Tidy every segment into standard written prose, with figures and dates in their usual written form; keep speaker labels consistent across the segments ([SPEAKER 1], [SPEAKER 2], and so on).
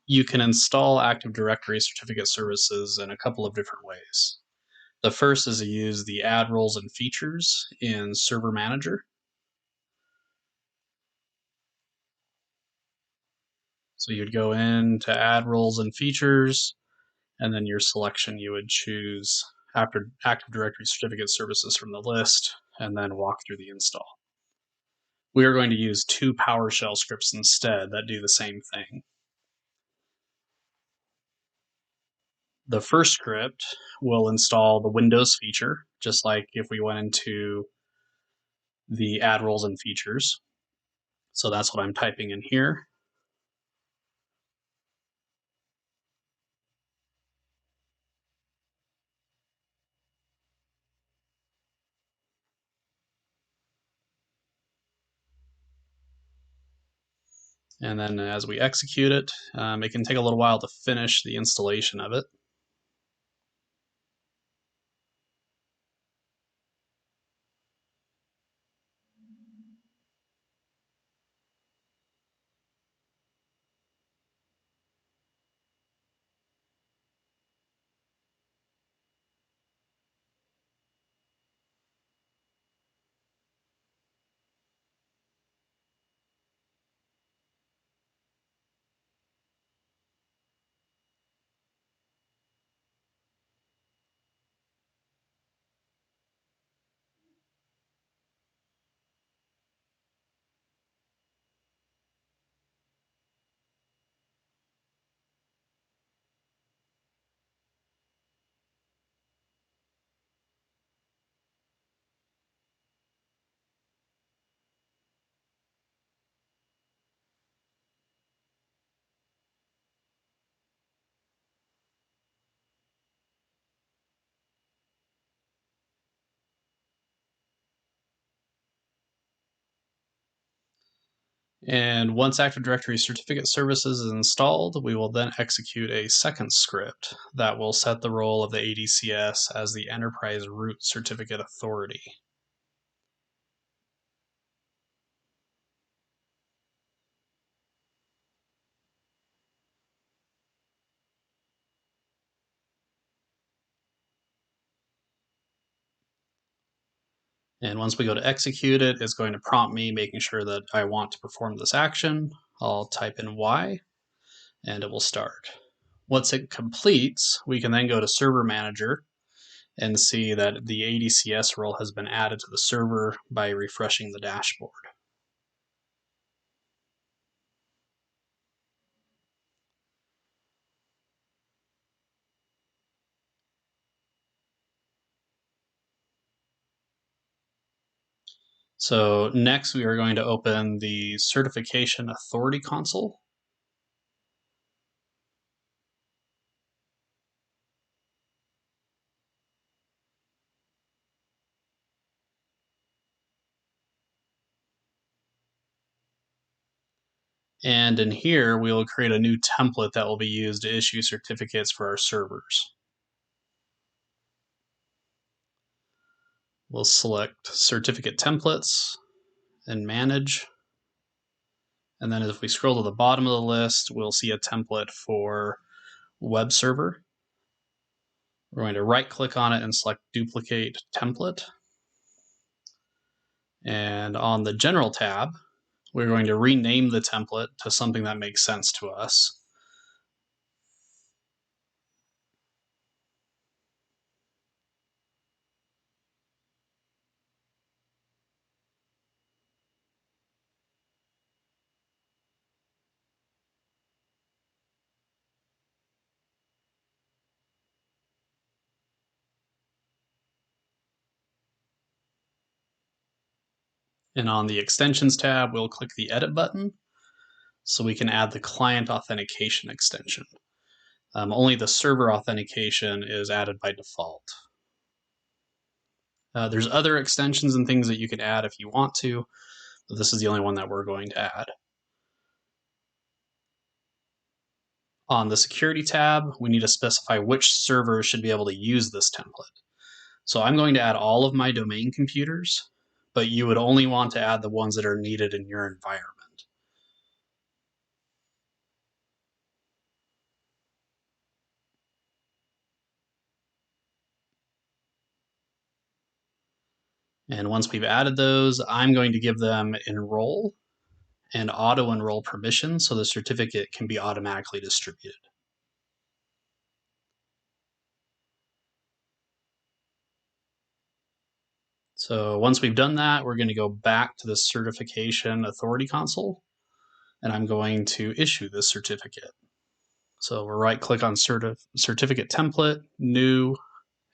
[SPEAKER 1] You can install Active Directory certificate services in a couple of different ways. The first is to use the add roles and features in Server Manager. So you'd go in to add roles and features, and then your selection, you would choose after Active Directory certificate services from the list, and then walk through the install. We are going to use 2 PowerShell scripts instead that do the same thing. The first script will install the Windows feature, just like if we went into the add roles and features. So that's what I'm typing in here. And then as we execute it, it can take a little while to finish the installation of it. And once Active Directory certificate services is installed, we will then execute a second script that will set the role of the ADCS as the enterprise root certificate authority. And once we go to execute it, it's going to prompt me making sure that I want to perform this action. I'll type in Y, and it will start. Once it completes, we can then go to Server Manager and see that the ADCS role has been added to the server by refreshing the dashboard. So next we are going to open the Certification Authority console. And in here, we will create a new template that will be used to issue certificates for our servers. We'll select Certificate Templates and Manage. And then if we scroll to the bottom of the list, we'll see a template for Web Server. We're going to right-click on it and select Duplicate Template. And on the General tab, we're going to rename the template to something that makes sense to us. And on the Extensions tab, we'll click the Edit button so we can add the Client Authentication extension. Only the server authentication is added by default. There's other extensions and things that you can add if you want to, but this is the only one that we're going to add. On the Security tab, we need to specify which server should be able to use this template. So I'm going to add all of my domain computers, but you would only want to add the ones that are needed in your environment. And once we've added those, I'm going to give them enroll and auto enroll permission so the certificate can be automatically distributed. So once we've done that, we're going to go back to the certification authority console, and I'm going to issue this certificate. So we'll right click on certificate template, new,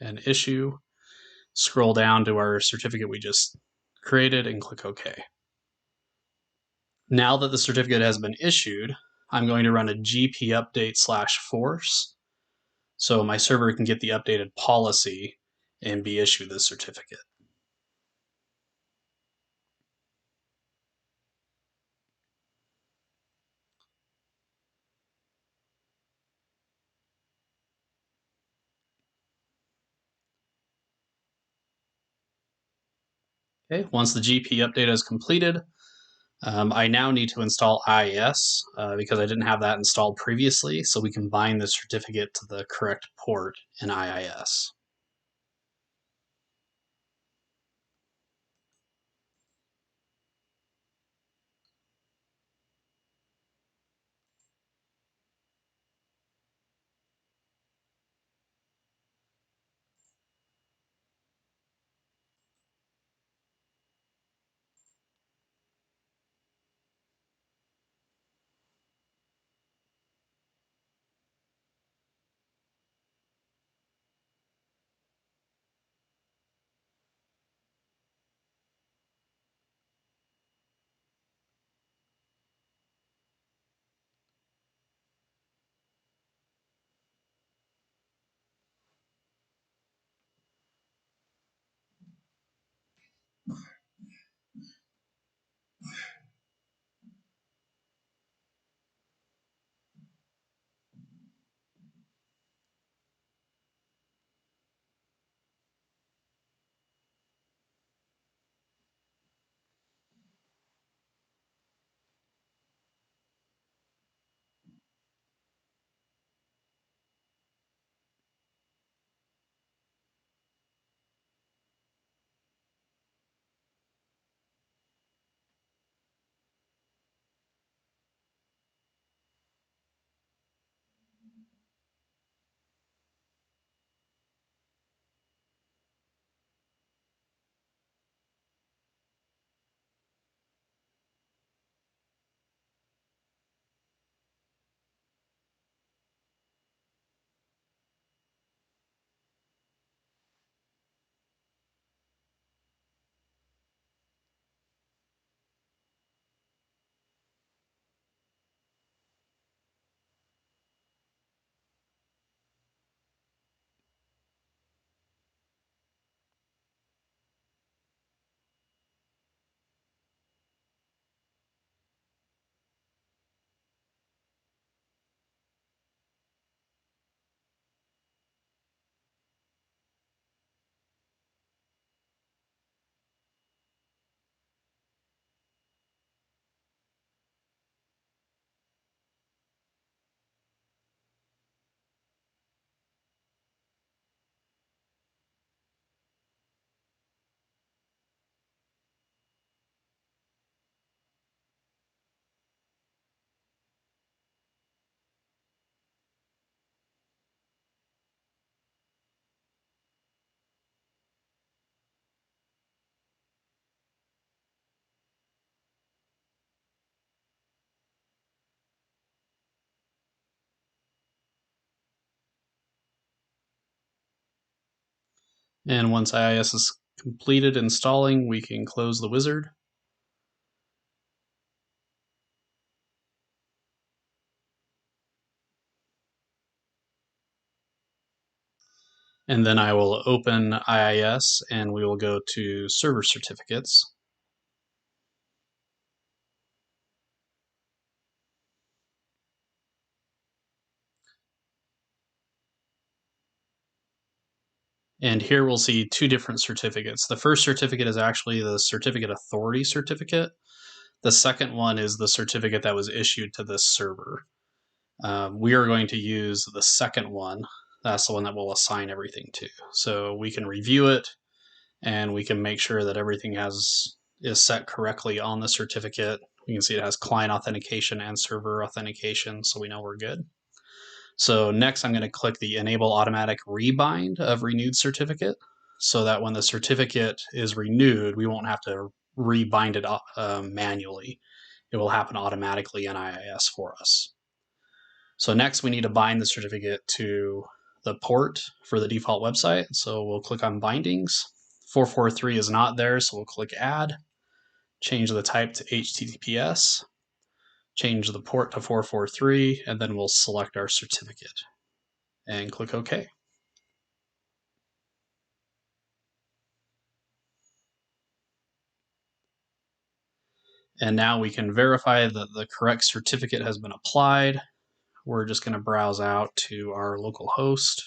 [SPEAKER 1] and issue. Scroll down to our certificate we just created and click OK. Now that the certificate has been issued, I'm going to run a gpupdate/force so my server can get the updated policy and be issued this certificate. Okay, once the GP update is completed, I now need to install IIS because I didn't have that installed previously, so we can bind the certificate to the correct port in IIS. And once IIS is completed installing, we can close the wizard. And then I will open IIS and we will go to server certificates. And here we'll see two different certificates. The first certificate is actually the certificate authority certificate. The second one is the certificate that was issued to this server. We are going to use the second one. That's the one that we'll assign everything to. So we can review it and we can make sure that everything is set correctly on the certificate. You can see it has client authentication and server authentication, so we know we're good. So next I'm going to click the Enable Automatic Rebind of Renewed Certificate, so that when the certificate is renewed, we won't have to rebind it manually. It will happen automatically in IIS for us. So next we need to bind the certificate to the port for the default website. So we'll click on Bindings. 443 is not there, so we'll click Add, change the type to HTTPS, change the port to 443, and then we'll select our certificate and click OK. And now we can verify that the correct certificate has been applied. We're just going to browse out to our local host.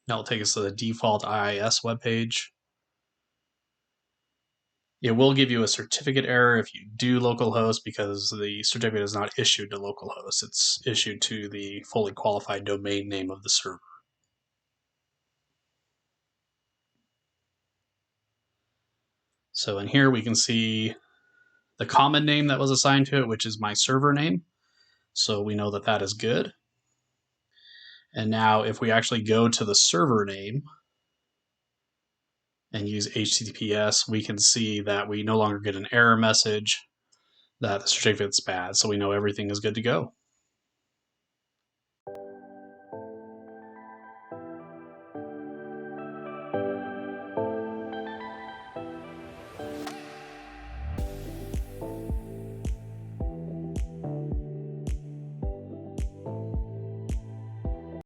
[SPEAKER 1] That'll take us to the default IIS webpage. It will give you a certificate error if you do localhost because the certificate is not issued to localhost. It's issued to the fully qualified domain name of the server. So in here we can see the common name that was assigned to it, which is my server name. So we know that that is good. And now if we actually go to the server name and use HTTPS, we can see that we no longer get an error message that the certificate's bad. So we know everything is good to go.